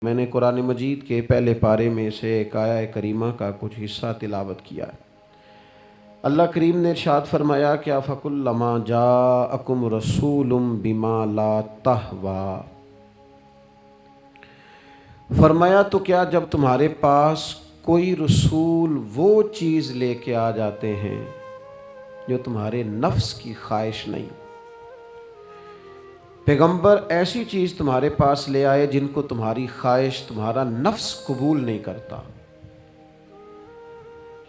میں نے قرآن مجید کے پہلے پارے میں سے ایک آیہ کریمہ کا کچھ حصہ تلاوت کیا ہے۔ اللہ کریم نے ارشاد فرمایا کہ فَكُلَّمَا جَاءَكُمْ رَسُولٌ بِمَا لَا تَهْوَىٰ، فرمایا تو کیا جب تمہارے پاس کوئی رسول وہ چیز لے کے آ جاتے ہیں جو تمہارے نفس کی خواہش نہیں، پیغمبر ایسی چیز تمہارے پاس لے آئے جن کو تمہاری خواہش، تمہارا نفس قبول نہیں کرتا،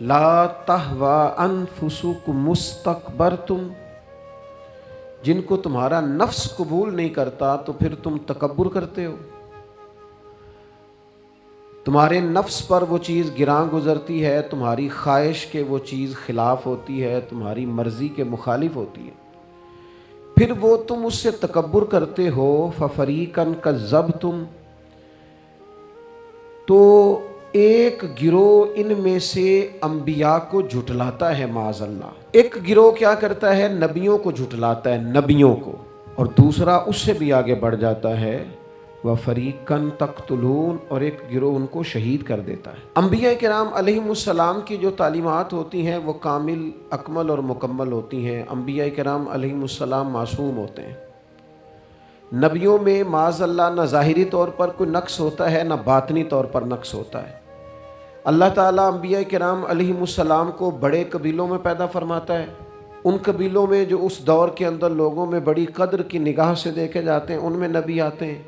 لا تہوی انفسکم مستکبرتم، جن کو تمہارا نفس قبول نہیں کرتا تو پھر تم تکبر کرتے ہو، تمہارے نفس پر وہ چیز گراں گزرتی ہے، تمہاری خواہش کے وہ چیز خلاف ہوتی ہے، تمہاری مرضی کے مخالف ہوتی ہے، پھر وہ تم اس سے تکبر کرتے ہو، فَفَرِيقًا كَذَّبْتُمْ، تو ایک گروہ ان میں سے انبیاء کو جھٹلاتا ہے معاذ اللہ، ایک گروہ کیا کرتا ہے؟ نبیوں کو جھٹلاتا ہے، نبیوں کو، اور دوسرا اس سے بھی آگے بڑھ جاتا ہے وَفَرِيقًا تَقْتُلُونَ، اور ایک گروہ ان کو شہید کر دیتا ہے۔ انبیاء کرام علیہم السلام کی جو تعلیمات ہوتی ہیں وہ کامل، اکمل اور مکمل ہوتی ہیں۔ انبیاء کرام علیہم السلام معصوم ہوتے ہیں۔ نبیوں میں معاذ اللہ نہ ظاہری طور پر کوئی نقص ہوتا ہے نہ باطنی طور پر نقص ہوتا ہے۔ اللہ تعالیٰ انبیاء کرام علیہم السلام کو بڑے قبیلوں میں پیدا فرماتا ہے، ان قبیلوں میں جو اس دور کے اندر لوگوں میں بڑی قدر کی نگاہ سے دیکھے جاتے ہیں ان میں نبی آتے ہیں۔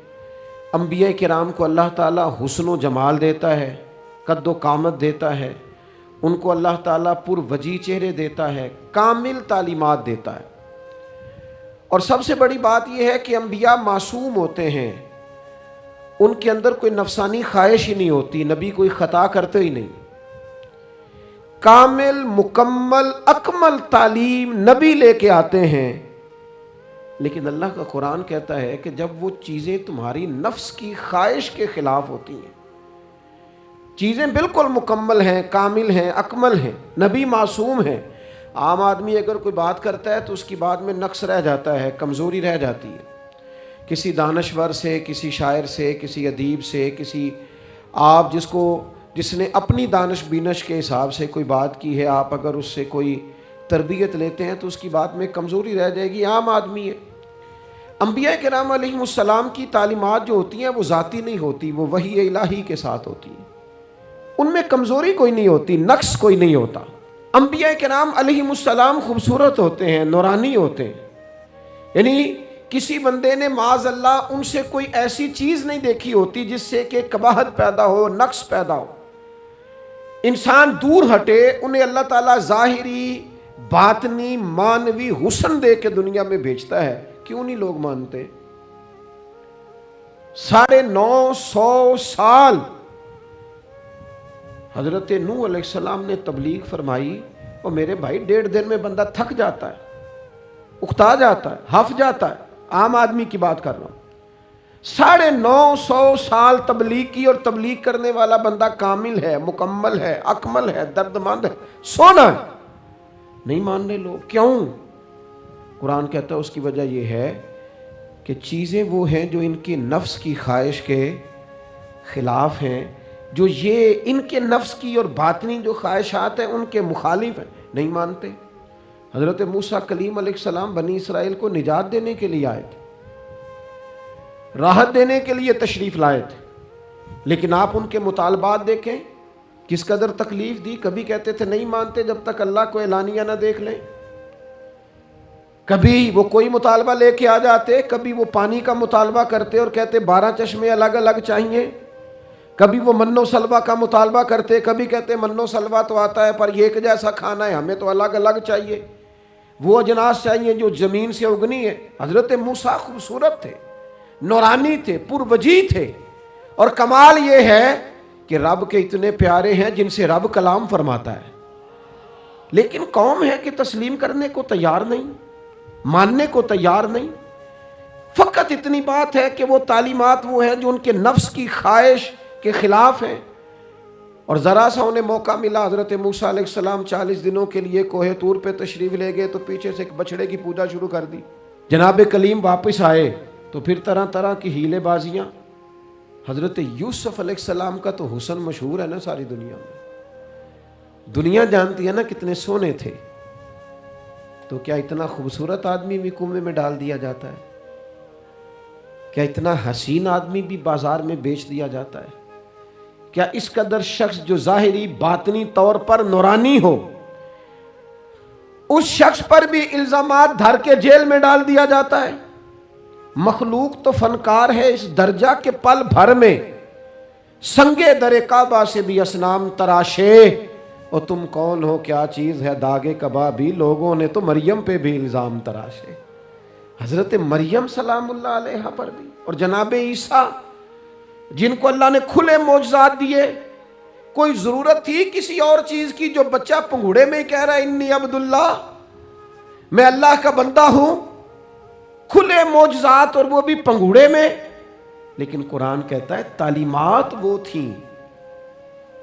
انبیاء کرام کو اللہ تعالیٰ حسن و جمال دیتا ہے، قد و قامت دیتا ہے، ان کو اللہ تعالیٰ پر وجیح چہرے دیتا ہے، کامل تعلیمات دیتا ہے۔ اور سب سے بڑی بات یہ ہے کہ انبیاء معصوم ہوتے ہیں، ان کے اندر کوئی نفسانی خواہش ہی نہیں ہوتی، نبی کوئی خطا کرتے ہی نہیں، کامل مکمل اکمل تعلیم نبی لے کے آتے ہیں۔ لیکن اللہ کا قرآن کہتا ہے کہ جب وہ چیزیں تمہاری نفس کی خواہش کے خلاف ہوتی ہیں، چیزیں بالکل مکمل ہیں، کامل ہیں، اکمل ہیں، نبی معصوم ہیں، عام آدمی اگر کوئی بات کرتا ہے تو اس کی بات میں نقص رہ جاتا ہے، کمزوری رہ جاتی ہے، کسی دانشور سے، کسی شاعر سے، کسی ادیب سے، کسی آپ جس نے اپنی دانش بینش کے حساب سے کوئی بات کی ہے، آپ اگر اس سے کوئی تربیت لیتے ہیں تو اس کی بات میں کمزوری رہ جائے گی، عام آدمی ہے۔ انبیاء کرام علیہم السلام کی تعلیمات جو ہوتی ہیں وہ ذاتی نہیں ہوتی، وہ وحی الہی کے ساتھ ہوتی ہیں، ان میں کمزوری کوئی نہیں ہوتی، نقص کوئی نہیں ہوتا۔ انبیاء کرام علیہم السلام خوبصورت ہوتے ہیں، نورانی ہوتے ہیں، یعنی کسی بندے نے معاذ اللہ ان سے کوئی ایسی چیز نہیں دیکھی ہوتی جس سے کہ قباحت پیدا ہو، نقص پیدا ہو۔ انسان دور ہٹے، انہیں اللہ تعالیٰ ظاہری، باطنی، معنوی حسن دے کے دنیا میں بھیجتا ہے، کیوں نہیں لوگ مانتے؟ 950 سال حضرت نوح علیہ السلام نے تبلیغ فرمائی، اور میرے بھائی 1.5 دن میں بندہ تھک جاتا ہے، اکتا جاتا ہے، ہف جاتا ہے، عام آدمی کی بات کر رہا ہوں۔ 950 سال تبلیغ کی، اور تبلیغ کرنے والا بندہ کامل ہے، مکمل ہے، اکمل ہے، درد مند ہے، سونا ہے، نہیں مان رہے لوگ، کیوں؟ قرآن کہتا ہے اس کی وجہ یہ ہے کہ چیزیں وہ ہیں جو ان کی نفس کی خواہش کے خلاف ہیں، جو یہ ان کے نفس کی اور باطنی جو خواہشات ہیں ان کے مخالف ہیں، نہیں مانتے۔ حضرت موسیٰ کلیم علیہ السلام بنی اسرائیل کو نجات دینے کے لیے آئے تھے، راحت دینے کے لیے تشریف لائے تھے، لیکن آپ ان کے مطالبات دیکھیں کس قدر تکلیف دی۔ کبھی کہتے تھے نہیں مانتے جب تک اللہ کو اعلانیہ نہ دیکھ لیں، کبھی وہ کوئی مطالبہ لے کے آ جاتے، کبھی وہ پانی کا مطالبہ کرتے اور کہتے 12 چشمے الگ الگ چاہیے، کبھی وہ من و سلوہ کا مطالبہ کرتے، کبھی کہتے من و سلوہ تو آتا ہے پر یہ ایک جیسا کھانا ہے، ہمیں تو الگ الگ چاہیے، وہ اجناس چاہیے جو زمین سے اگنی ہے۔ حضرت موسیٰ خوبصورت تھے، نورانی تھے، پر وجیح تھے، اور کمال یہ ہے کہ رب کے اتنے پیارے ہیں جن سے رب کلام فرماتا ہے، لیکن قوم ہے کہ تسلیم کرنے کو تیار نہیں، ماننے کو تیار نہیں۔ فقط اتنی بات ہے کہ وہ تعلیمات وہ ہیں جو ان کے نفس کی خواہش کے خلاف ہیں، اور ذرا سا انہیں موقع ملا، حضرت موسیٰ علیہ السلام 40 دنوں کے لیے کوہ طور پہ تشریف لے گئے تو پیچھے سے ایک بچڑے کی پوجا شروع کر دی۔ جناب کلیم واپس آئے تو پھر طرح طرح کی ہیلے بازیاں، حضرت یوسف علیہ السلام کا تو حسن مشہور ہے نا ساری دنیا میں، دنیا جانتی ہے نا کتنے سونے تھے، تو کیا اتنا خوبصورت آدمی بھی کنویں میں ڈال دیا جاتا ہے؟ کیا اتنا حسین آدمی بھی بازار میں بیچ دیا جاتا ہے؟ کیا اس قدر شخص جو ظاہری باطنی طور پر نورانی ہو، اس شخص پر بھی الزامات دھر کے جیل میں ڈال دیا جاتا ہے؟ مخلوق تو فنکار ہے اس درجہ کے پل بھر میں سنگے در کعبہ سے بھی اصنام تراشے، اور تم کون ہو کیا چیز ہے داغے کبابی، لوگوں نے تو مریم پہ بھی الزام تراشے، حضرت مریم سلام اللہ علیہ پر بھی، اور جناب عیسیٰ جن کو اللہ نے کھلے معجزات دیے، کوئی ضرورت تھی کسی اور چیز کی؟ جو بچہ پنگوڑے میں ہی کہہ رہا ہے انی عبداللہ، میں اللہ کا بندہ ہوں، کھلے معجزات اور وہ بھی پنگوڑے میں۔ لیکن قرآن کہتا ہے تعلیمات وہ تھیں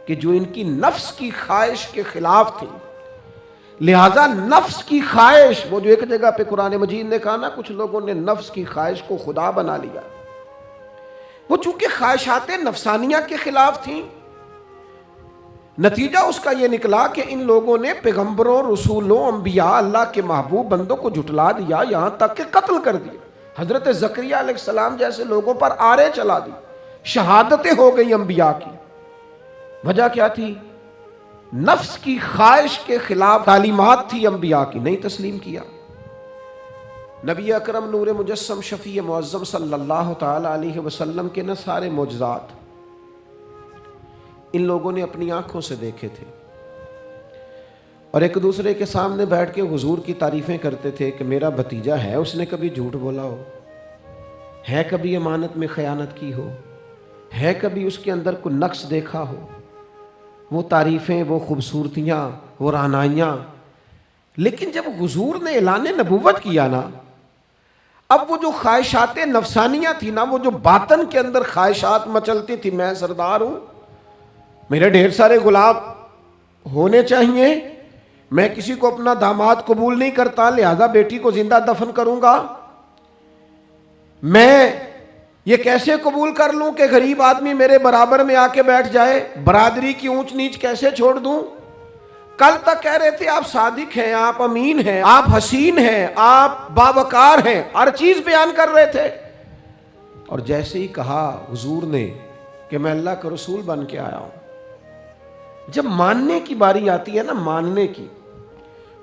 کہ جو ان کی نفس کی خواہش کے خلاف تھی، لہذا نفس کی خواہش، وہ جو ایک جگہ پہ قرآن مجید نے کہا نا کچھ لوگوں نے نفس کی خواہش کو خدا بنا لیا، وہ چونکہ خواہشات نفسانیہ کے خلاف تھیں، نتیجہ اس کا یہ نکلا کہ ان لوگوں نے پیغمبروں، رسولوں، انبیاء، اللہ کے محبوب بندوں کو جھٹلا دیا، یہاں تک کہ قتل کر دیا۔ حضرت زکریا علیہ السلام جیسے لوگوں پر آرے چلا دی، شہادتیں ہو گئی انبیاء کی۔ وجہ کیا تھی؟ نفس کی خواہش کے خلاف تعلیمات تھی انبیاء کی، نہیں تسلیم کیا۔ نبی اکرم نور مجسم شفیع معظم صلی اللہ تعالی علیہ وسلم کے نہ سارے معجزات ان لوگوں نے اپنی آنکھوں سے دیکھے تھے، اور ایک دوسرے کے سامنے بیٹھ کے حضور کی تعریفیں کرتے تھے کہ میرا بھتیجا ہے، اس نے کبھی جھوٹ بولا ہو، ہے کبھی امانت میں خیانت کی ہو، ہے کبھی اس کے اندر کوئی نقص دیکھا ہو۔ وہ تعریفیں، وہ خوبصورتیاں، وہ رعنائیاں۔ لیکن جب حضور نے اعلان نبوت کیا نا، اب وہ جو خواہشات نفسانیہ تھی نا، وہ جو باطن کے اندر خواہشات مچلتی تھی، میں سردار ہوں، میرے ڈھیر سارے غلام ہونے چاہیے، میں کسی کو اپنا داماد قبول نہیں کرتا لہذا بیٹی کو زندہ دفن کروں گا، میں یہ کیسے قبول کر لوں کہ غریب آدمی میرے برابر میں آ کے بیٹھ جائے، برادری کی اونچ نیچ کیسے چھوڑ دوں؟ کل تک کہہ رہے تھے آپ صادق ہیں، آپ امین ہیں، آپ حسین ہیں، آپ باوقار ہیں، ہر چیز بیان کر رہے تھے، اور جیسے ہی کہا حضور نے کہ میں اللہ کا رسول بن کے آیا ہوں، جب ماننے کی باری آتی ہے نا، ماننے کی،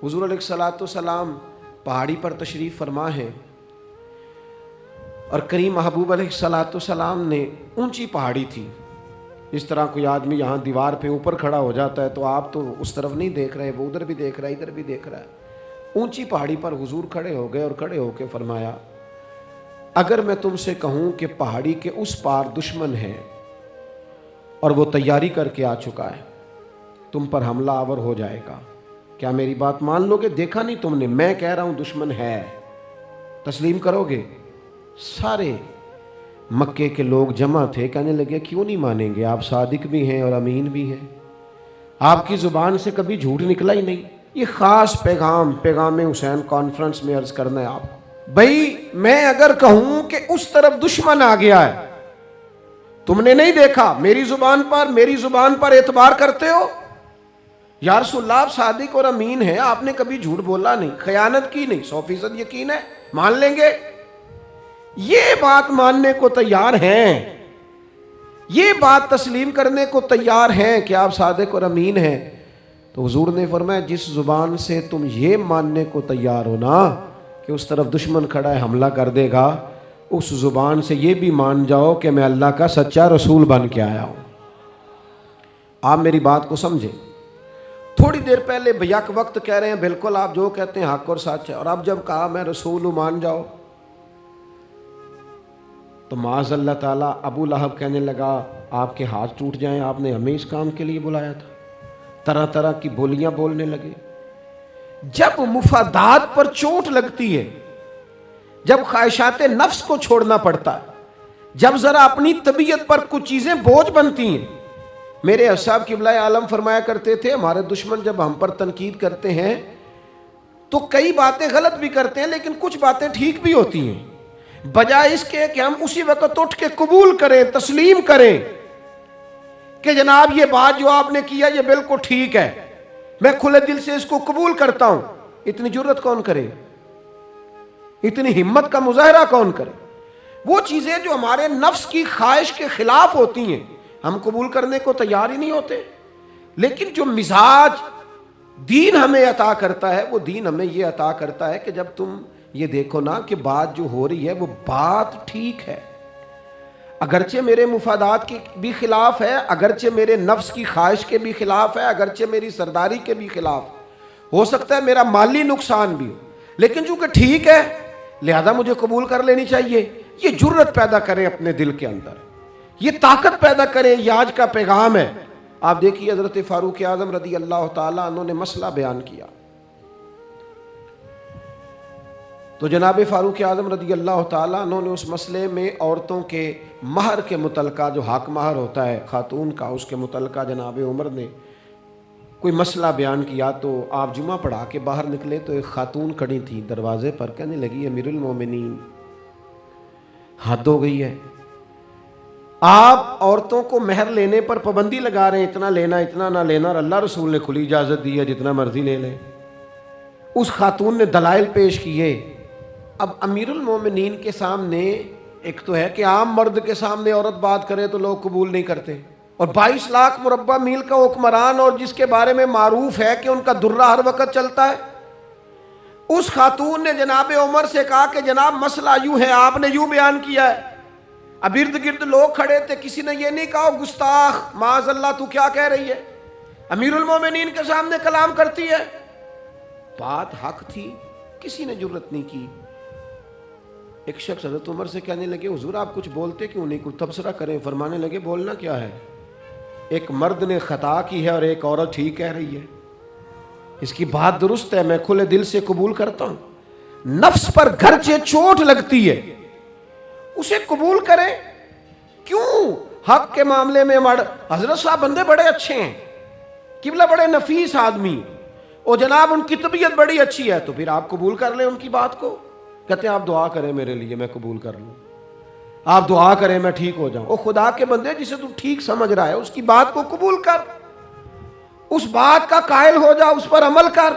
حضور علیہ السلام پہاڑی پر تشریف فرما ہے، اور کریم محبوب علیہ السلام نے اونچی پہاڑی تھی، اس طرح کوئی آدمی یہاں دیوار پہ اوپر کھڑا ہو جاتا ہے تو آپ تو اس طرف نہیں دیکھ رہے، وہ ادھر بھی دیکھ رہا ہے، ادھر بھی دیکھ رہا ہے۔ اونچی پہاڑی پر حضور کھڑے ہو گئے، اور کھڑے ہو کے فرمایا اگر میں تم سے کہوں کہ پہاڑی کے اس پار دشمن ہے اور وہ تیاری کر کے آ چکا ہے، تم پر حملہ آور ہو جائے گا، کیا میری بات مان لو گے؟ دیکھا نہیں تم نے، میں کہہ رہا ہوں دشمن ہے، تسلیم کرو گے؟ سارے مکے کے لوگ جمع تھے، کہنے لگے کیوں نہیں مانیں گے، آپ صادق بھی ہیں اور امین بھی ہیں، آپ کی زبان سے کبھی جھوٹ نکلا ہی نہیں۔ یہ خاص پیغام حسین کانفرنس میں عرض کرنا ہے آپ کو، بھئی میں اگر کہوں کہ اس طرف دشمن آ گیا ہے، تم نے نہیں دیکھا، میری زبان پر اعتبار کرتے ہو؟ یا رسول اللہ آپ صادق اور امین ہیں، آپ نے کبھی جھوٹ بولا نہیں، خیانت کی نہیں، 100% یقین ہے، مان لیں گے؟ یہ بات ماننے کو تیار ہیں، یہ بات تسلیم کرنے کو تیار ہیں کہ آپ صادق اور امین ہیں، تو حضور نے فرمایا جس زبان سے تم یہ ماننے کو تیار ہو نا کہ اس طرف دشمن کھڑا ہے حملہ کر دے گا، اس زبان سے یہ بھی مان جاؤ کہ میں اللہ کا سچا رسول بن کے آیا ہوں۔ آپ میری بات کو سمجھیں، تھوڑی دیر پہلے بیک وقت کہہ رہے ہیں بالکل آپ جو کہتے ہیں حق اور سچ ہے، اور اب جب کہا میں رسول ہوں مان جاؤ، تو معاذ اللہ تعالیٰ ابو لہب کہنے لگا آپ کے ہاتھ ٹوٹ جائیں، آپ نے ہمیں اس کام کے لیے بلایا تھا، طرح طرح کی بولیاں بولنے لگے۔ جب مفادات پر چوٹ لگتی ہے، جب خواہشات نفس کو چھوڑنا پڑتا ہے، جب ذرا اپنی طبیعت پر کچھ چیزیں بوجھ بنتی ہیں، میرے اصحاب قبلہ عالم فرمایا کرتے تھے ہمارے دشمن جب ہم پر تنقید کرتے ہیں تو کئی باتیں غلط بھی کرتے ہیں لیکن کچھ باتیں ٹھیک بھی ہوتی ہیں، بجائے اس کے کہ ہم اسی وقت اٹھ کے قبول کریں، تسلیم کریں کہ جناب یہ بات جو آپ نے کیا یہ بالکل ٹھیک ہے، میں کھلے دل سے اس کو قبول کرتا ہوں. اتنی جرت کون کرے؟ اتنی ہمت کا مظاہرہ کون کرے؟ وہ چیزیں جو ہمارے نفس کی خواہش کے خلاف ہوتی ہیں ہم قبول کرنے کو تیار ہی نہیں ہوتے. لیکن جو مزاج دین ہمیں عطا کرتا ہے، وہ دین ہمیں یہ عطا کرتا ہے کہ جب تم یہ دیکھو نا کہ بات جو ہو رہی ہے وہ بات ٹھیک ہے، اگرچہ میرے مفادات کے بھی خلاف ہے، اگرچہ میرے نفس کی خواہش کے بھی خلاف ہے، اگرچہ میری سرداری کے بھی خلاف ہو سکتا ہے، میرا مالی نقصان بھی ہو، لیکن چونکہ ٹھیک ہے لہذا مجھے قبول کر لینی چاہیے. یہ جرت پیدا کریں اپنے دل کے اندر، یہ طاقت پیدا کریں. یہ آج کا پیغام ہے. آپ دیکھیے حضرت فاروق اعظم رضی اللہ تعالیٰ عنہ نے مسئلہ بیان کیا تو جناب فاروق اعظم رضی اللہ تعالیٰ عنہ نے اس مسئلے میں عورتوں کے مہر کے متعلقہ، جو حق مہر ہوتا ہے خاتون کا، اس کے متعلقہ جناب عمر نے کوئی مسئلہ بیان کیا. تو آپ جمعہ پڑھا کے باہر نکلے تو ایک خاتون کھڑی تھی دروازے پر، کہنے لگی امیر المومنین حد ہو گئی ہے، آپ عورتوں کو مہر لینے پر پابندی لگا رہے ہیں، اتنا لینا اتنا نہ لینا، اور اللہ رسول نے کھلی اجازت دی ہے جتنا مرضی لے لیں. اس خاتون نے دلائل پیش کیے. اب امیر المومنین کے سامنے، ایک تو ہے کہ عام مرد کے سامنے عورت بات کرے تو لوگ قبول نہیں کرتے، اور 22 لاکھ مربع میل کا حکمران اور جس کے بارے میں معروف ہے کہ ان کا درہ ہر وقت چلتا ہے، اس خاتون نے جناب عمر سے کہا کہ جناب مسئلہ یوں ہے، آپ نے یوں بیان کیا ہے. اب ارد گرد لوگ کھڑے تھے، کسی نے یہ نہیں کہا گستاخ معاذ اللہ تو کیا کہہ رہی ہے، امیر المومنین کے سامنے کلام کرتی ہے. بات حق تھی، کسی نے جرت نہیں کی. ایک شخص حضرت عمر سے کہنے لگے حضور آپ کچھ بولتے کیوں نہیں، کچھ تبصرہ کریں. فرمانے لگے بولنا کیا ہے، ایک مرد نے خطا کی ہے اور ایک عورت ٹھیک کہہ رہی ہے، اس کی بات درست ہے، میں کھلے دل سے قبول کرتا ہوں. نفس پر گرچہ چوٹ لگتی ہے اسے قبول کریں. کیوں حق کے معاملے میں حضرت صاحب بندے بڑے اچھے ہیں، قبلہ بڑے نفیس آدمی، اور جناب ان کی طبیعت بڑی اچھی ہے، تو پھر آپ قبول کر لیں ان کی بات کو. کہتے ہیں آپ دعا کریں میرے لیے میں قبول کر لوں، آپ دعا کریں میں ٹھیک ہو جاؤں. او خدا کے بندے، جسے تو ٹھیک سمجھ رہا ہے اس کی بات کو قبول کر، اس بات کا قائل ہو جا، اس پر عمل کر.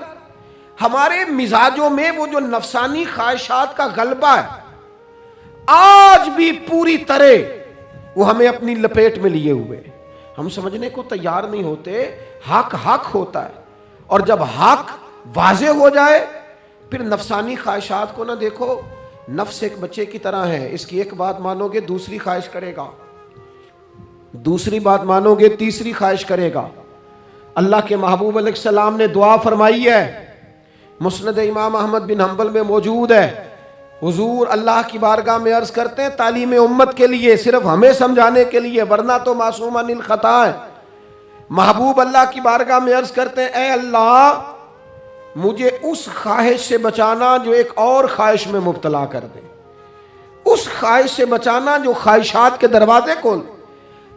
ہمارے مزاجوں میں وہ جو نفسانی خواہشات کا غلبہ ہے آج بھی پوری طرح وہ ہمیں اپنی لپیٹ میں لیے ہوئے، ہم سمجھنے کو تیار نہیں ہوتے. حق حق ہوتا ہے، اور جب حق واضح ہو جائے پھر نفسانی خواہشات کو نہ دیکھو. نفس ایک بچے کی طرح ہے، اس کی ایک بات مانو گے دوسری خواہش کرے گا، دوسری بات مانو گے تیسری خواہش کرے گا. اللہ کے محبوب علیہ السلام نے دعا فرمائی ہے، مسند امام احمد بن حنبل میں موجود ہے. حضور اللہ کی بارگاہ میں عرض کرتے ہیں تعلیم امت کے لیے، صرف ہمیں سمجھانے کے لیے، ورنہ تو معصوم عن الخطا ہے. محبوب اللہ کی بارگاہ میں عرض کرتے ہیں اے اللہ مجھے اس خواہش سے بچانا جو ایک اور خواہش میں مبتلا کر دے، اس خواہش سے بچانا جو خواہشات کے دروازے کھول.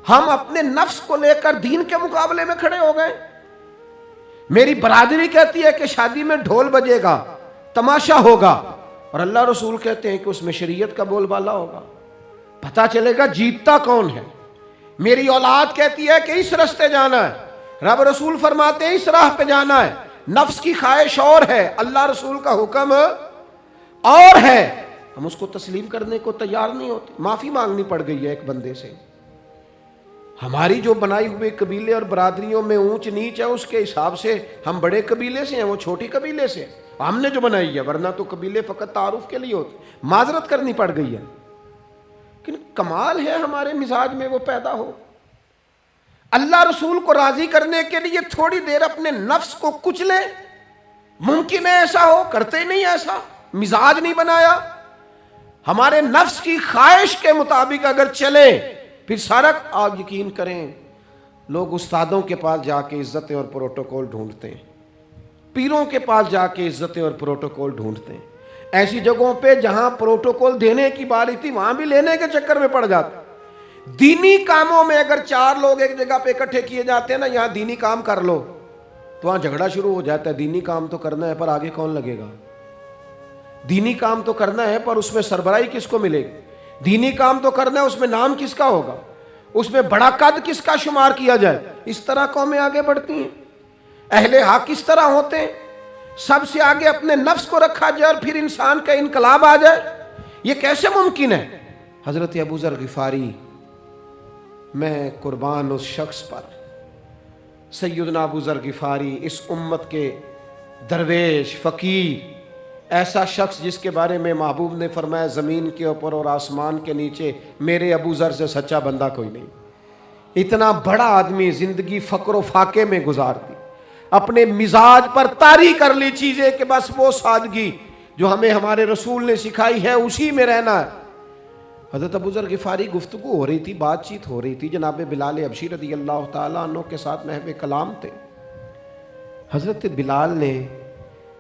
ہم اپنے نفس کو لے کر دین کے مقابلے میں کھڑے ہو گئے. میری برادری کہتی ہے کہ شادی میں ڈھول بجے گا، تماشا ہوگا، اور اللہ رسول کہتے ہیں کہ اس میں شریعت کا بول بالا ہوگا، پتہ چلے گا جیتتا کون ہے. میری اولاد کہتی ہے کہ اس رستے جانا ہے، رب رسول فرماتے ہیں اس راہ پہ جانا ہے. نفس کی خواہش اور ہے، اللہ رسول کا حکم اور ہے، ہم اس کو تسلیم کرنے کو تیار نہیں ہوتے. معافی مانگنی پڑ گئی ہے ایک بندے سے. ہماری جو بنائی ہوئے قبیلے اور برادریوں میں اونچ نیچ ہے اس کے حساب سے ہم بڑے قبیلے سے ہیں، وہ چھوٹی قبیلے سے ہم نے جو بنائی ہے، ورنہ تو قبیلے فقط تعارف کے لیے ہوتے. معذرت کرنی پڑ گئی ہے، لیکن کمال ہے ہمارے مزاج میں وہ پیدا ہو. اللہ رسول کو راضی کرنے کے لیے تھوڑی دیر اپنے نفس کو کچلے. ممکن ہے ایسا ہو، کرتے ہی نہیں ایسا، مزاج نہیں بنایا. ہمارے نفس کی خواہش کے مطابق اگر چلے پھر سارا. آپ یقین کریں لوگ استادوں کے پاس جا کے عزتیں اور پروٹوکول ڈھونڈتے ہیں، پیروں کے پاس جا کے عزتیں اور پروٹوکول ڈھونڈتے ہیں. ایسی جگہوں پہ جہاں پروٹوکول دینے کی باری تھی وہاں بھی لینے کے چکر میں پڑ جاتے. دینی کاموں میں اگر 4 لوگ ایک جگہ پہ اکٹھے کیے جاتے ہیں نا، یہاں دینی کام کر لو، تو وہاں جھگڑا شروع ہو جاتا ہے. دینی کام تو کرنا ہے پر آگے کون لگے گا. دینی کام تو کرنا ہے، پر اس میں سربراہی کس کو ملے گی؟ دینی کام تو کرنا ہے، اس میں نام کس کا ہوگا؟ اس میں بڑا قد کس کا شمار کیا جائے؟ اس طرح قومیں آگے بڑھتی ہیں۔ اہل حق اس طرح ہوتے ہیں، سب سے آگے اپنے نفس کو رکھا جائے اور پھر انسان کا انقلاب آ جائے، یہ کیسے ممکن ہے؟ حضرت ابو ذر غفاری، میں قربان اس شخص پر، سیدنا ابو ذر غفاری، اس امت کے درویش فقیر، ایسا شخص جس کے بارے میں محبوب نے فرمایا زمین کے اوپر اور آسمان کے نیچے میرے ابو ذر سے سچا بندہ کوئی نہیں۔ اتنا بڑا آدمی زندگی فقر و فاقے میں گزار دی، اپنے مزاج پر طاری کر لی چیزیں کہ بس وہ سادگی جو ہمیں ہمارے رسول نے سکھائی ہے اسی میں رہنا ہے۔ حضرت ابو ذر غفاری گفتگو ہو رہی تھی، بات چیت ہو رہی تھی، جناب بلال حبشی رضی اللہ تعالیٰ عنہ کے ساتھ محو کلام تھے۔ حضرت بلال نے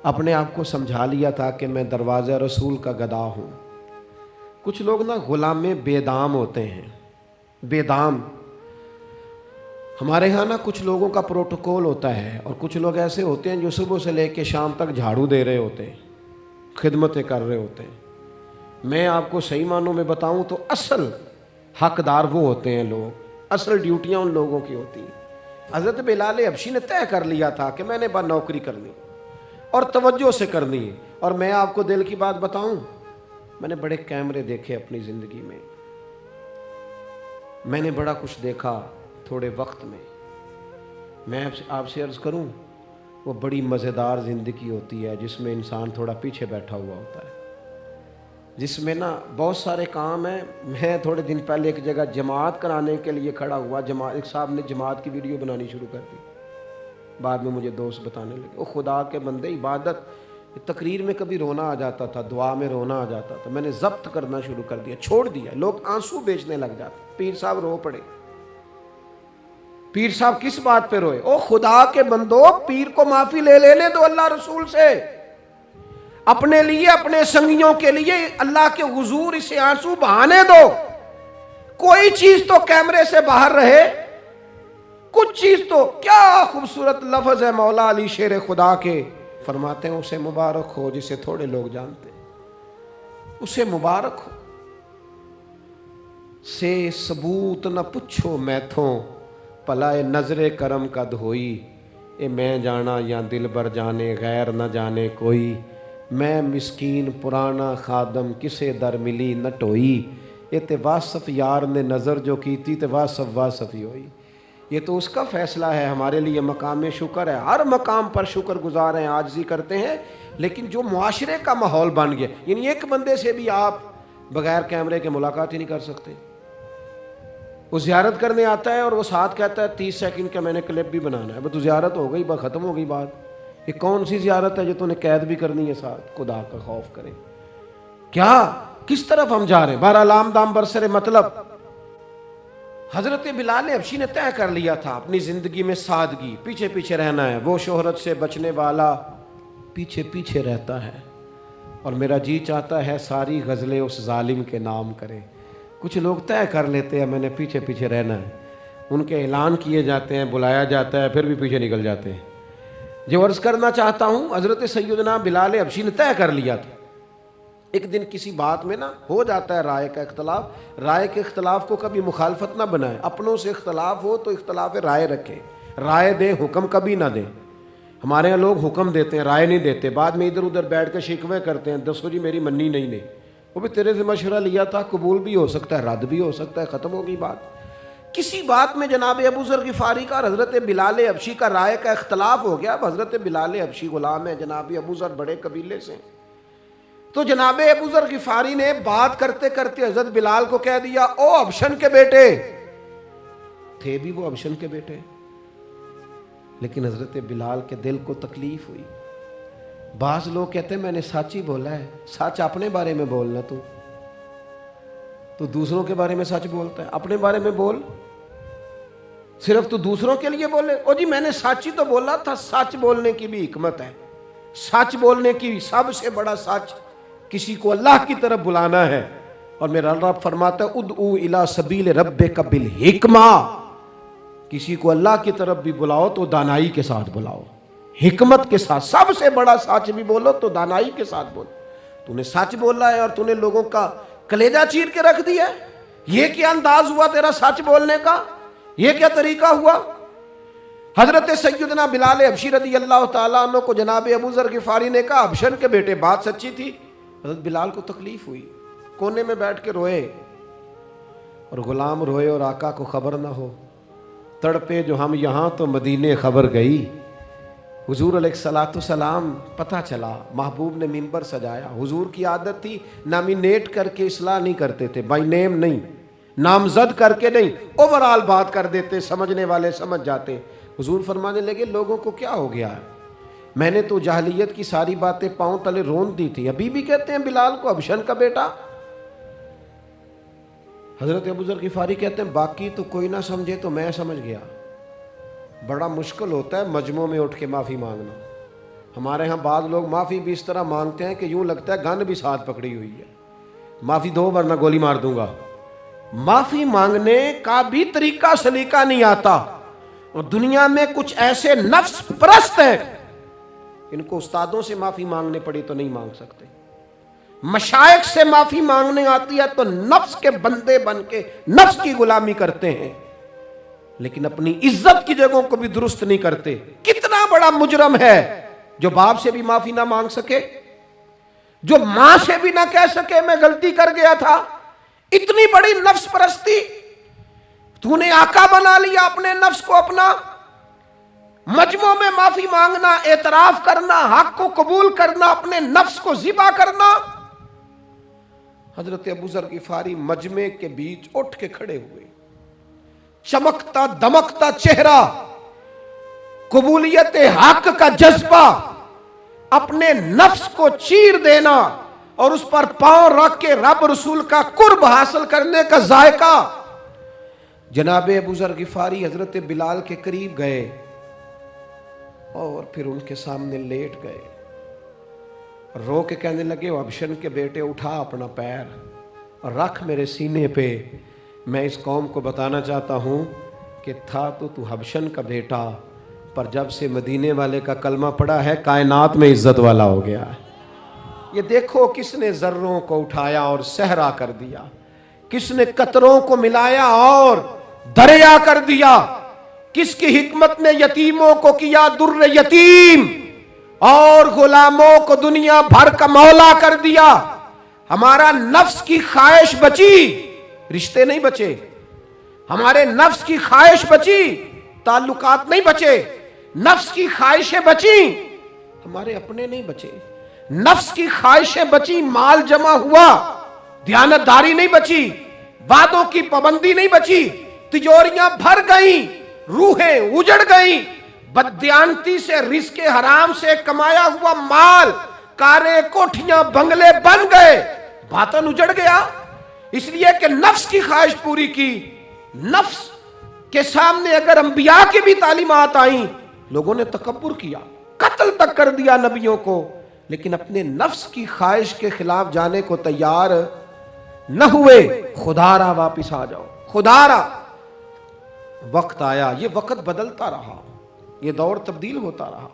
اپنے آپ کو سمجھا لیا تھا کہ میں دروازہ رسول کا گدا ہوں۔ کچھ لوگ نا غلام بے دام ہوتے ہیں، بے دام۔ ہمارے ہاں نا کچھ لوگوں کا پروٹوکول ہوتا ہے، اور کچھ لوگ ایسے ہوتے ہیں جو صبح سے لے کے شام تک جھاڑو دے رہے ہوتے ہیں، خدمتیں کر رہے ہوتے ہیں۔ میں آپ کو صحیح معنوں میں بتاؤں تو اصل حقدار وہ ہوتے ہیں لوگ، اصل ڈیوٹیاں ان لوگوں کی ہوتی ہیں۔ حضرت بلال حبشی نے طے کر لیا تھا کہ میں نے بس نوکری کرنی اور توجہ سے کرنی ہے۔ اور میں آپ کو دل کی بات بتاؤں، میں نے بڑے کیمرے دیکھے اپنی زندگی میں، میں نے بڑا کچھ دیکھا تھوڑے وقت میں۔ میں آپ سے عرض کروں، وہ بڑی مزیدار زندگی ہوتی ہے جس میں انسان تھوڑا پیچھے بیٹھا ہوا ہوتا ہے، جس میں نا بہت سارے کام ہیں۔ میں تھوڑے دن پہلے ایک جگہ جماعت کرانے کے لیے کھڑا ہوا، ایک صاحب نے جماعت کی ویڈیو بنانی شروع کر دی، بعد میں مجھے دوست بتانے لگے، وہ خدا کے بندے، عبادت تقریر میں کبھی رونا آ جاتا تھا، دعا میں رونا آ جاتا تھا، میں نے ضبط کرنا شروع کر دیا، چھوڑ دیا۔ لوگ آنسو بیچنے لگ جاتے، پیر صاحب رو پڑے۔ پیر صاحب کس بات پہ روئے؟ او خدا کے بندو، پیر کو معافی لے لینے دو اللہ رسول سے، اپنے لیے اپنے سنگیوں کے لیے اللہ کے حضور اسے آنسو بہانے دو۔ کوئی چیز تو کیمرے سے باہر رہے، کچھ چیز تو۔ کیا خوبصورت لفظ ہے مولا علی شیر خدا کے، فرماتے ہیں اسے مبارک ہو جسے تھوڑے لوگ جانتے، اسے مبارک ہو سے ثبوت نہ پچھو میتھوں، پلائے نظر کرم کا دھوئی، اے میں جانا یا دل بر جانے غیر نہ جانے کوئی، میں مسکین پرانا خادم کسے در ملی نہ ٹوئی، یہ تے واصف یار نے نظر جو کی تھی تے واصف ہی ہوئی۔ یہ تو اس کا فیصلہ ہے، ہمارے لیے مقام شکر ہے، ہر مقام پر شکر گزار ہیں، عاجزی کرتے ہیں، لیکن جو معاشرے کا ماحول بن گیا، یعنی ایک بندے سے بھی آپ بغیر کیمرے کے ملاقات ہی نہیں کر سکتے۔ وہ زیارت کرنے آتا ہے اور وہ ساتھ کہتا ہے 30 سیکنڈ کا میں نے کلپ بھی بنانا ہے، تو زیارت ہو گئی، بس ختم ہو گئی بات۔ یہ کون سی زیارت ہے جو تمہیں قید بھی کرنی ہے ساتھ؟ خدا کا خوف کریں، کیا کس طرف ہم جا رہے ہیں؟ بہرحال عام دام برسر مطلب، حضرت بلال حبشی نے طے کر لیا تھا اپنی زندگی میں سادگی، پیچھے پیچھے رہنا ہے۔ وہ شہرت سے بچنے والا پیچھے پیچھے رہتا ہے، اور میرا جی چاہتا ہے ساری غزلیں اس ظالم کے نام کریں۔ کچھ لوگ طے کر لیتے ہیں میں نے پیچھے پیچھے رہنا ہے، ان کے اعلان کیے جاتے ہیں، بلایا جاتا ہے، پھر بھی پیچھے نکل جاتے ہیں۔ جو عرض کرنا چاہتا ہوں، حضرت سیدنا بلال حبشی نے طے کر لیا تھا۔ ایک دن کسی بات میں نا ہو جاتا ہے رائے کا اختلاف، رائے کے اختلاف کو کبھی مخالفت نہ بنائیں، اپنوں سے اختلاف ہو تو اختلاف رائے رکھیں، رائے دیں، حکم کبھی نہ دیں۔ ہمارے یہاں لوگ حکم دیتے ہیں، رائے نہیں دیتے، بعد میں ادھر ادھر بیٹھ کے شکوے کرتے ہیں، دسو جی میری منی نہیں نے، وہ بھی تیرے سے مشورہ لیا تھا، قبول بھی ہو سکتا ہے، رد بھی ہو سکتا ہے، ختم ہو گئی بات۔ کسی بات میں جناب ابو ذر غفاری کا اور حضرت بلال حبشی کا رائے کا اختلاف ہو گیا۔ اب حضرت بلال حبشی غلام ہے، جناب ابو ذر بڑے قبیلے سے، تو جناب ابو ذر غفاری نے بات کرتے کرتے حضرت بلال کو کہہ دیا، او حبشن کے بیٹے، تھے بھی وہ حبشن کے بیٹے، لیکن حضرت بلال کے دل کو تکلیف ہوئی۔ بعض لوگ کہتے ہیں میں نے سچ ہی بولا ہے، سچ اپنے بارے میں بولنا، تو دوسروں کے بارے میں سچ بولتا ہے، اپنے بارے میں بول، صرف تو دوسروں کے لیے بولے۔ او جی میں نے سچ ہی تو بولا تھا۔ سچ بولنے کی بھی حکمت ہے، سچ بولنے کی سب سے بڑا سچ کسی کو اللہ کی طرف بلانا ہے، اور میرا رب فرماتا ہے ادعو الی سبیل ربک بالحکمہ، کسی کو اللہ کی طرف بھی بلاؤ تو دانائی کے ساتھ بلاؤ، حکمت کے ساتھ۔ سب سے بڑا سچ بھی بولو تو دانائی کے ساتھ بولو۔ تو نے سچ بولا ہے اور تو نے لوگوں کا کلیجہ چیر کے رکھ دیا ہے؟ یہ کیا انداز ہوا تیرا سچ بولنے کا؟ یہ کیا طریقہ ہوا؟ حضرت سیدنا بلال حبشی رضی اللہ تعالیٰ عنہ کو جناب ابو ذر غفاری نے کہا حبشن کے بیٹے بات سچی تھی۔ حضرت بلال کو تکلیف ہوئی، کونے میں بیٹھ کے روئے، اور غلام روئے اور آقا کو خبر نہ ہو، تڑپے جو ہم یہاں تو مدینے خبر گئی۔ حضور علیہ الصلوۃ والسلام پتہ چلا، محبوب نے منبر سجایا۔ حضور کی عادت تھی نامینیٹ کر کے اصلاح نہیں کرتے تھے، بائی نیم نہیں، نامزد کر کے نہیں، اوورال بات کر دیتے، سمجھنے والے سمجھ جاتے۔ حضور فرمانے لگے لوگوں کو کیا ہو گیا ہے؟ میں نے تو جاہلیت کی ساری باتیں پاؤں تلے رون دی تھی، ابھی بھی کہتے ہیں بلال کو حبشن کا بیٹا۔ حضرت ابو ذر غفاری کہتے ہیں باقی تو کوئی نہ سمجھے تو میں سمجھ گیا۔ بڑا مشکل ہوتا ہے مجمعوں میں اٹھ کے معافی مانگنا۔ ہمارے ہاں بعض لوگ معافی بھی اس طرح مانگتے ہیں کہ یوں لگتا ہے گن بھی ساتھ پکڑی ہوئی ہے، معافی دو ورنہ گولی مار دوں گا۔ معافی مانگنے کا بھی طریقہ سلیقہ نہیں آتا، اور دنیا میں کچھ ایسے نفس پرست ہیں ان کو استادوں سے معافی مانگنے پڑی تو نہیں مانگ سکتے، مشائخ سے معافی مانگنے آتی ہے تو نفس کے بندے بن کے نفس کی غلامی کرتے ہیں، لیکن اپنی عزت کی جگہوں کو بھی درست نہیں کرتے۔ کتنا بڑا مجرم ہے جو باپ سے بھی معافی نہ مانگ سکے، جو ماں سے بھی نہ کہہ سکے میں غلطی کر گیا تھا۔ اتنی بڑی نفس پرستی، تو نے آقا بنا لیا اپنے نفس کو اپنا۔ مجمعوں میں معافی مانگنا، اعتراف کرنا، حق کو قبول کرنا، اپنے نفس کو ذبح کرنا۔ حضرت ابو ذر غفاری مجمع کے بیچ اٹھ کے کھڑے ہوئے، چمکتا دمکتا چہرہ، قبولیت حق کا جذبہ، اپنے نفس کو چیر دینا اور اس پر پاؤں رکھ کے رب رسول کا قرب حاصل کرنے کا ذائقہ۔ جناب ابو ذر غفاری حضرت بلال کے قریب گئے اور پھر ان کے سامنے لیٹ گئے، رو کے کہنے لگے حبشن کے بیٹے اٹھا اپنا پیر اور رکھ میرے سینے پہ۔ میں اس قوم کو بتانا چاہتا ہوں کہ تھا تو حبشن کا بیٹا، پر جب سے مدینے والے کا کلمہ پڑا ہے کائنات میں عزت والا ہو گیا ہے۔ یہ دیکھو کس نے ذروں کو اٹھایا اور صحرا کر دیا، کس نے قطروں کو ملایا اور دریا کر دیا، کس کی حکمت نے یتیموں کو کیا در یتیم اور غلاموں کو دنیا بھر کا مولا کر دیا۔ ہمارا نفس کی خواہش بچی، رشتے نہیں بچے، ہمارے نفس کی خواہش بچی، تعلقات نہیں بچے، نفس کی خواہشیں بچی، ہمارے اپنے نہیں بچے، نفس کی خواہشیں بچی، مال جمع ہوا، دیانتداری نہیں بچی، وعدوں کی پابندی نہیں بچی، تجوریاں بھر گئیں، روحیں اجڑ گئیں، بددیانتی سے رزق حرام سے کمایا ہوا مال، کاریں کوٹھیاں بنگلے بن گئے، باطن اجڑ گیا، اس لیے کہ نفس کی خواہش پوری کی۔ نفس کے سامنے اگر انبیاء کی بھی تعلیمات آئیں، لوگوں نے تکبر کیا، قتل تک کر دیا نبیوں کو، لیکن اپنے نفس کی خواہش کے خلاف جانے کو تیار نہ ہوئے۔ خدا را واپس آ جاؤ، خدا را۔ وقت آیا، یہ وقت بدلتا رہا، یہ دور تبدیل ہوتا رہا،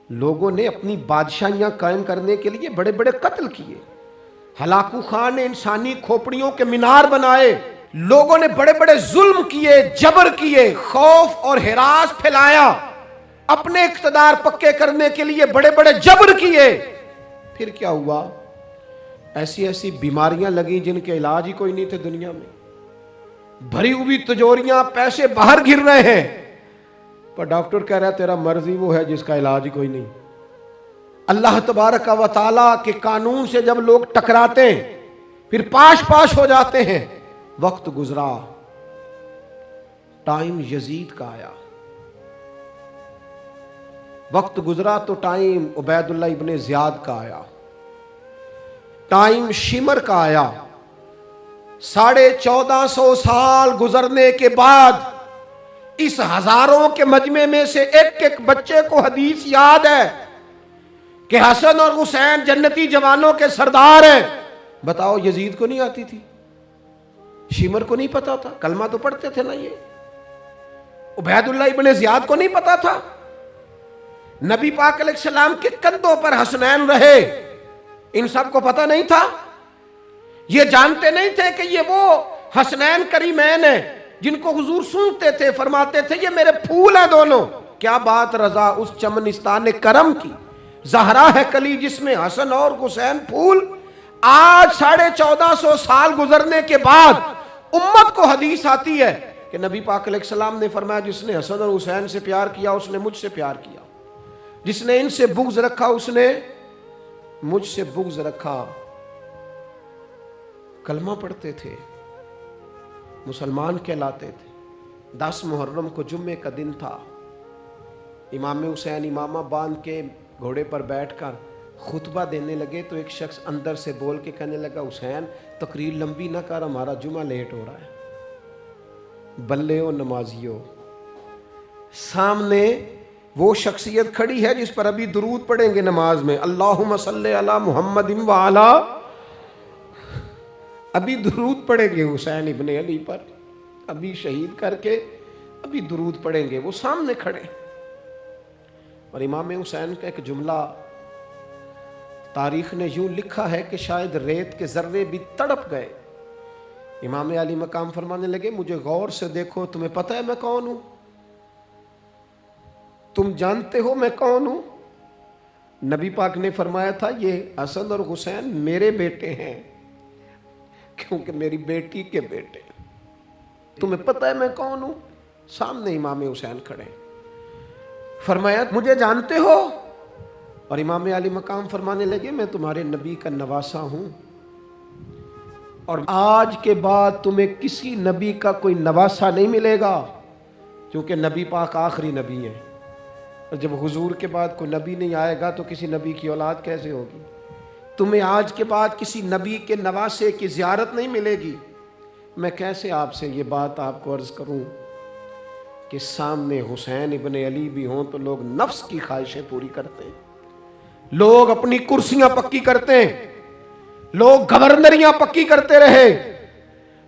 لوگوں نے اپنی بادشاہیاں قائم کرنے کے لیے بڑے بڑے قتل کیے، ہلاکو خان نے انسانی کھوپڑیوں کے مینار بنائے، لوگوں نے بڑے بڑے ظلم کیے، جبر کیے، خوف اور ہراس پھیلایا، اپنے اقتدار پکے کرنے کے لیے بڑے بڑے جبر کیے۔ پھر کیا ہوا؟ ایسی ایسی بیماریاں لگیں جن کے علاج ہی کوئی نہیں تھے دنیا میں، بھری ہوئی تجوریاں، پیسے باہر گر رہے ہیں، پر ڈاکٹر کہہ رہا ہے تیرا مرض ہی وہ ہے جس کا علاج ہی کوئی نہیں۔ اللہ تبارک و تعالیٰ کے قانون سے جب لوگ ٹکراتے ہیں پھر پاش پاش ہو جاتے ہیں۔ وقت گزرا، ٹائم یزید کا آیا، وقت گزرا تو ٹائم عبید اللہ ابن زیاد کا آیا، ٹائم شمر کا آیا۔ 1450 سال گزرنے کے بعد اس ہزاروں کے مجمع میں سے ایک ایک بچے کو حدیث یاد ہے کہ حسن اور حسین جنتی جوانوں کے سردار ہیں۔ بتاؤ یزید کو نہیں آتی تھی؟ شمر کو نہیں پتا تھا؟ کلمہ تو پڑھتے تھے نا یہ؟ عبید اللہ ابن زیاد کو نہیں پتا تھا؟ نبی پاک علیہ السلام کے کندھوں پر حسنین رہے، ان سب کو پتہ نہیں تھا؟ یہ جانتے نہیں تھے کہ یہ وہ حسنین کریمین ہیں جن کو حضور سنتے تھے، فرماتے تھے یہ میرے پھول ہیں دونوں؟ کیا بات رضا اس چمنستان کرم کی، زہرا ہے کلی جس میں حسن اور حسین پھول۔ آج 1450 سال گزرنے کے بعد امت کو حدیث آتی ہے کہ نبی پاک علیہ السلام نے فرمایا جس نے حسن اور حسین سے پیار کیا اس نے مجھ سے پیار کیا، جس نے ان سے بغض رکھا اس نے مجھ سے بغض رکھا۔ کلمہ پڑھتے تھے، مسلمان کہلاتے تھے۔ 10 محرم کو جمعے کا دن تھا، امام حسین امامہ باندھ کے گھوڑے پر بیٹھ کر خطبہ دینے لگے تو ایک شخص اندر سے بول کے کہنے لگا حسین تقریر لمبی نہ کر، ہمارا جمعہ لیٹ ہو رہا ہے۔ بلے و نمازیوں، سامنے وہ شخصیت کھڑی ہے جس پر ابھی درود پڑھیں گے نماز میں، اللہم صلی علی محمد وعلی، ابھی درود پڑھیں گے حسین ابن علی پر، ابھی شہید کر کے ابھی درود پڑھیں گے، وہ سامنے کھڑے۔ اور امام حسین کا ایک جملہ تاریخ نے یوں لکھا ہے کہ شاید ریت کے ذرے بھی تڑپ گئے۔ امام علی مقام فرمانے لگے مجھے غور سے دیکھو، تمہیں پتہ ہے میں کون ہوں؟ تم جانتے ہو میں کون ہوں؟ نبی پاک نے فرمایا تھا یہ حسن اور حسین میرے بیٹے ہیں کیونکہ میری بیٹی کے بیٹے۔ تمہیں پتہ ہے میں کون ہوں؟ سامنے امام حسین کھڑے، فرمایا مجھے جانتے ہو؟ اور امام علی مقام فرمانے لگے میں تمہارے نبی کا نواسا ہوں، اور آج کے بعد تمہیں کسی نبی کا کوئی نواسا نہیں ملے گا، کیونکہ نبی پاک آخری نبی ہے، اور جب حضور کے بعد کوئی نبی نہیں آئے گا تو کسی نبی کی اولاد کیسے ہوگی؟ تمہیں آج کے بعد کسی نبی کے نواسے کی زیارت نہیں ملے گی۔ میں کیسے آپ سے یہ بات آپ کو عرض کروں کہ سامنے حسین ابن علی بھی ہوں تو لوگ نفس کی خواہشیں پوری کرتے ہیں، لوگ اپنی کرسیاں پکی کرتے ہیں، لوگ گورنریاں پکی کرتے رہے،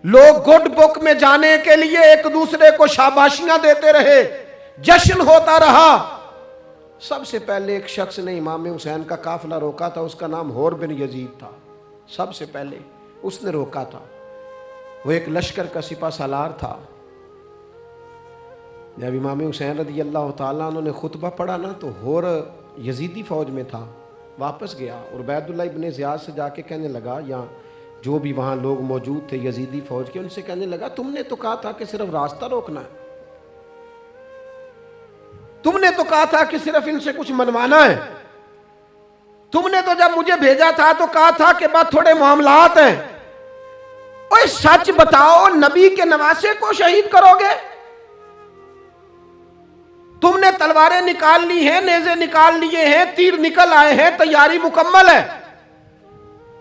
لوگ گڈ بک میں جانے کے لیے ایک دوسرے کو شاباشیاں دیتے رہے، جشن ہوتا رہا۔ سب سے پہلے ایک شخص نے امام حسین کا قافلہ روکا تھا، اس کا نام حور بن یزید تھا، سب سے پہلے اس نے روکا تھا، وہ ایک لشکر کا سپہ سالار تھا۔ جب امام حسین رضی اللہ تعالیٰ عنہ نے خطبہ پڑھا نا تو حور یزیدی فوج میں تھا، واپس گیا اور عبید اللہ ابن زیاد سے جا کے کہنے لگا، یا جو بھی وہاں لوگ موجود تھے یزیدی فوج کے، ان سے کہنے لگا تم نے تو کہا تھا کہ صرف راستہ روکنا ہے، تم نے تو کہا تھا کہ صرف ان سے کچھ منوانا ہے، تم نے تو جب مجھے بھیجا تھا تو کہا تھا کہ بات تھوڑے معاملات ہیں، اوہ سچ بتاؤ نبی کے نواسے کو شہید کرو گے؟ تم نے تلواریں نکال لی ہیں، نیزے نکال لیے ہیں، تیر نکل آئے ہیں، تیاری مکمل ہے،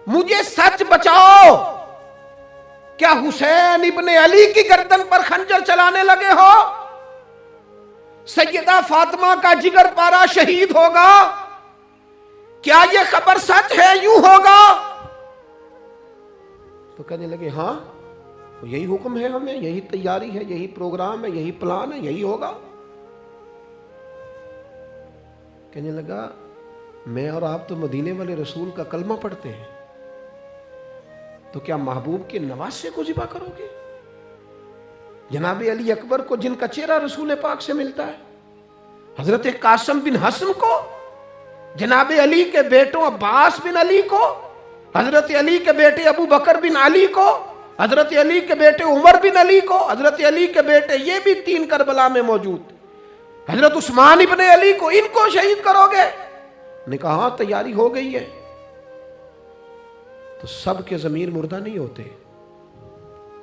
مجھے سچ بچاؤ، کیا حسین ابن علی کی گردن پر خنجر چلانے لگے ہو؟ سیدہ فاطمہ کا جگر پارا شہید ہوگا؟ کیا یہ خبر سچ ہے؟ یوں ہوگا؟ تو کہنے لگے ہاں یہی حکم ہے ہمیں، یہی تیاری ہے، یہی پروگرام ہے، یہی پلان ہے، یہی ہوگا۔ کہنے لگا میں اور آپ تو مدینے والے رسول کا کلمہ پڑھتے ہیں، تو کیا محبوب کے نواسے کو ذبح کرو گے؟ جناب علی اکبر کو جن کا چہرہ رسول پاک سے ملتا ہے، حضرت قاسم بن حسن کو، جناب علی کے بیٹوں عباس بن علی کو، حضرت علی کے بیٹے ابو بکر بن علی کو، حضرت علی کے بیٹے عمر بن علی کو، حضرت علی کے بیٹے یہ بھی 3 کربلا میں موجود، حضرت عثمان ابن علی کو، ان کو شہید کرو گے؟ نے کہا ہاں تیاری ہو گئی ہے۔ تو سب کے ضمیر مردہ نہیں ہوتے،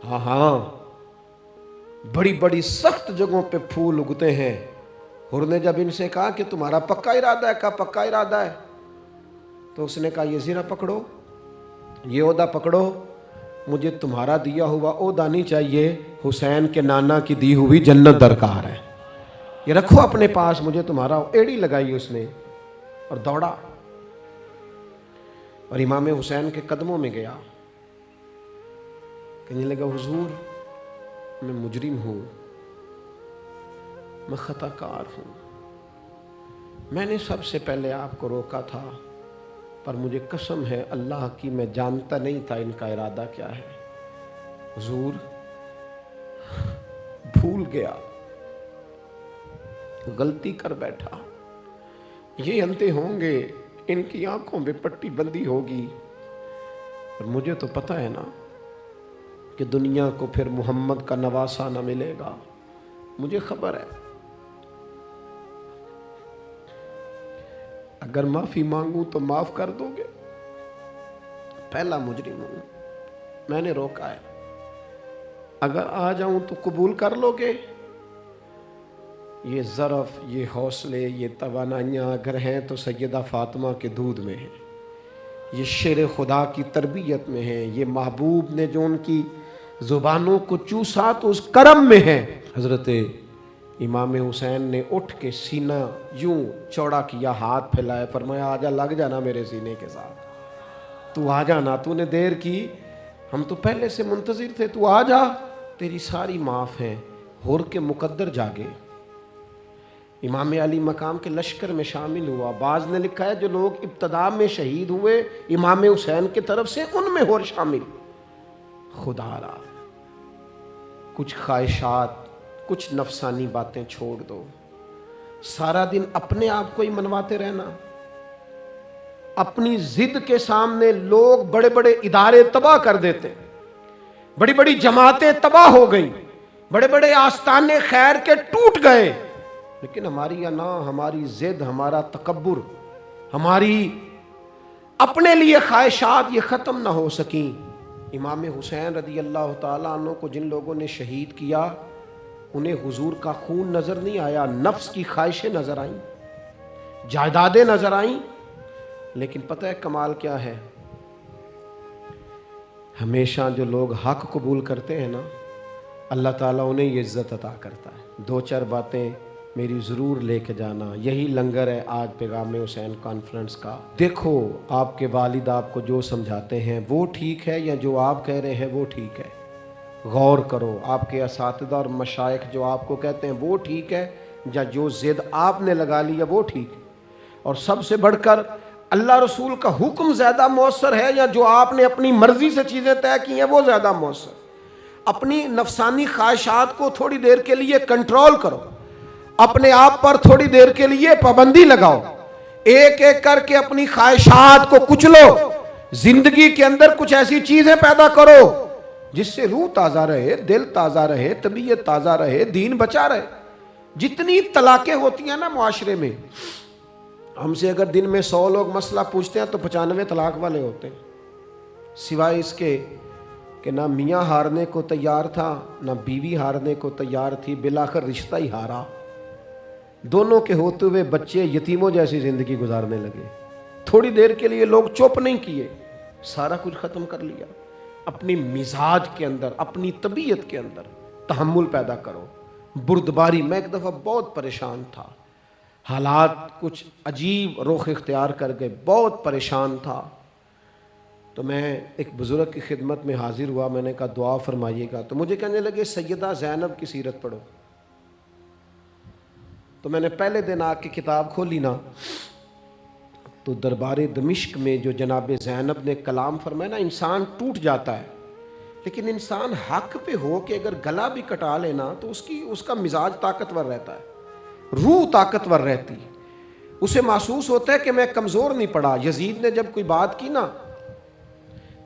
ہاں بڑی بڑی سخت جگہوں پہ پھول اگتے ہیں۔ حور نے جب ان سے کہا کہ تمہارا پکا ارادہ ہے، کہا پکا ارادہ ہے، تو اس نے کہا یہ زیرہ پکڑو، یہ عہدہ پکڑو، مجھے تمہارا دیا ہوا عہدہ نہیں چاہیے، حسین کے نانا کی دی ہوئی جنت درکار ہے، یہ رکھو اپنے پاس، مجھے تمہارا۔ ایڑی لگائی اس نے اور دوڑا اور امام حسین کے قدموں میں گیا، کہنے لگا حضور میں مجرم ہوں، میں خطا کار ہوں، میں نے سب سے پہلے آپ کو روکا تھا، پر مجھے قسم ہے اللہ کی، میں جانتا نہیں تھا ان کا ارادہ کیا ہے۔ حضور بھول گیا، غلطی کر بیٹھا، یہ انتے ہوں گے، ان کی آنکھوں میں پٹی بندی ہوگی، اور مجھے تو پتہ ہے نا کہ دنیا کو پھر محمد کا نواسہ نہ ملے گا، مجھے خبر ہے۔ اگر معافی مانگوں تو معاف کر دو گے؟ پہلا مجرم ہوں، میں نے روکا ہے۔ اگر آ جاؤں تو قبول کر لو گے؟ یہ ظرف، یہ حوصلے، یہ توانائیاں اگر ہیں تو سیدہ فاطمہ کے دودھ میں ہیں، یہ شیر خدا کی تربیت میں ہیں، یہ محبوب نے جو ان کی زبانوں کو چوسا تو اس کرم میں ہے۔ حضرت امام حسین نے اٹھ کے سینہ یوں چوڑا کیا، ہاتھ پھیلائے، فرمایا آجا، لگ جانا میرے سینے کے ساتھ، تو آ جانا، تو نے دیر کی، ہم تو پہلے سے منتظر تھے، تو آ جا، تیری ساری معاف ہیں۔ ہور کے مقدر جاگے، امام علی مقام کے لشکر میں شامل ہوا۔ بعض نے لکھا ہے جو لوگ ابتدا میں شہید ہوئے امام حسین کی طرف سے، ان میں ہور شامل۔ خدا را، کچھ خواہشات، کچھ نفسانی باتیں چھوڑ دو۔ سارا دن اپنے آپ کو ہی منواتے رہنا، اپنی ضد کے سامنے لوگ بڑے بڑے ادارے تباہ کر دیتے، بڑی بڑی جماعتیں تباہ ہو گئیں، بڑے بڑے آستانے خیر کے ٹوٹ گئے، لیکن ہماری انا، ہماری ضد، ہمارا تکبر، ہماری اپنے لیے خواہشات یہ ختم نہ ہو سکیں۔ امام حسین رضی اللہ تعالیٰ عنہ کو جن لوگوں نے شہید کیا، انہیں حضور کا خون نظر نہیں آیا، نفس کی خواہشیں نظر آئیں، جائیدادیں نظر آئیں، لیکن پتہ ہے کمال کیا ہے؟ ہمیشہ جو لوگ حق قبول کرتے ہیں نا، اللہ تعالیٰ انہیں یہ عزت عطا کرتا ہے۔ دو چار باتیں میری ضرور لے کے جانا، یہی لنگر ہے آج پیغام حسین کانفرنس کا۔ دیکھو آپ کے والد آپ کو جو سمجھاتے ہیں وہ ٹھیک ہے، یا جو آپ کہہ رہے ہیں وہ ٹھیک ہے؟ غور کرو، آپ کے اساتذہ اور مشائخ جو آپ کو کہتے ہیں وہ ٹھیک ہے، یا جو ضد آپ نے لگا لیا وہ ٹھیک ہے؟ اور سب سے بڑھ کر اللہ رسول کا حکم زیادہ مؤثر ہے، یا جو آپ نے اپنی مرضی سے چیزیں طے کی ہیں وہ زیادہ مؤثر؟ اپنی نفسانی خواہشات کو تھوڑی دیر کے لیے کنٹرول کرو، اپنے آپ پر تھوڑی دیر کے لیے پابندی لگاؤ، ایک ایک کر کے اپنی خواہشات کو کچلو، زندگی کے اندر کچھ ایسی چیزیں پیدا کرو جس سے روح تازہ رہے، دل تازہ رہے، طبیعت تازہ رہے، دین بچا رہے۔ جتنی طلاقیں ہوتی ہیں نا معاشرے میں، ہم سے اگر دن میں 100 لوگ مسئلہ پوچھتے ہیں تو 95 طلاق والے ہوتے ہیں، سوائے اس کے کہ نہ میاں ہارنے کو تیار تھا، نہ بیوی ہارنے کو تیار تھی، بالآخر رشتہ ہی ہارا، دونوں کے ہوتے ہوئے بچے یتیموں جیسی زندگی گزارنے لگے۔ تھوڑی دیر کے لیے لوگ چپ نہیں کیے، سارا کچھ ختم کر لیا۔ اپنی مزاج کے اندر، اپنی طبیعت کے اندر تحمل پیدا کرو، بردباری۔ میں ایک دفعہ بہت پریشان تھا، حالات کچھ عجیب رخ اختیار کر گئے، بہت پریشان تھا، تو میں ایک بزرگ کی خدمت میں حاضر ہوا، میں نے کہا دعا فرمائیے گا، تو مجھے کہنے لگے سیدہ زینب کی سیرت پڑھو۔ تو میں نے پہلے دن آ کے کتاب کھولی نا، تو دربار دمشق میں جو جناب زینب نے کلام فرمایا نا، انسان ٹوٹ جاتا ہے، لیکن انسان حق پہ ہو کہ اگر گلا بھی کٹا لینا تو اس کا مزاج طاقتور رہتا ہے، روح طاقتور رہتی، اسے محسوس ہوتا ہے کہ میں کمزور نہیں پڑا۔ یزید نے جب کوئی بات کی نا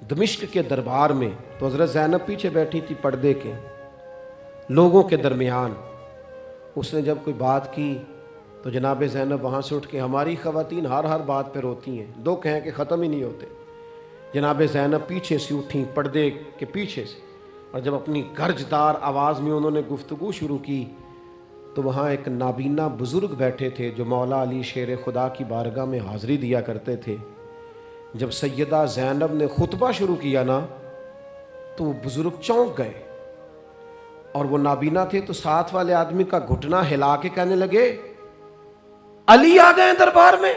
دمشق کے دربار میں، تو حضرت زینب پیچھے بیٹھی تھی پردے کے لوگوں کے درمیان، اس نے جب کوئی بات کی تو جناب زینب وہاں سے اٹھ کے، ہماری خواتین ہر بات پہ روتی ہیں، دو کہیں کہ ختم ہی نہیں ہوتے، جناب زینب پیچھے سے اٹھیں پردے کے پیچھے سے، اور جب اپنی گرجدار آواز میں انہوں نے گفتگو شروع کی تو وہاں ایک نابینا بزرگ بیٹھے تھے جو مولا علی شیر خدا کی بارگاہ میں حاضری دیا کرتے تھے۔ جب سیدہ زینب نے خطبہ شروع کیا نا تو وہ بزرگ چونک گئے، اور وہ نابینا تھے تو ساتھ والے آدمی کا گھٹنا ہلا کے کہنے لگے علی آ گئے دربار میں،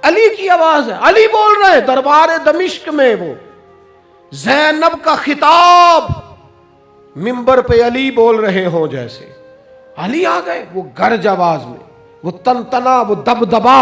علی کی آواز ہے، علی بول رہے ہیں دربار دمشق میں، وہ زینب کا خطاب منبر پہ علی بول رہے ہوں جیسے، علی آ گئے، وہ گرج آواز میں، وہ تنتنا، وہ دبدبا،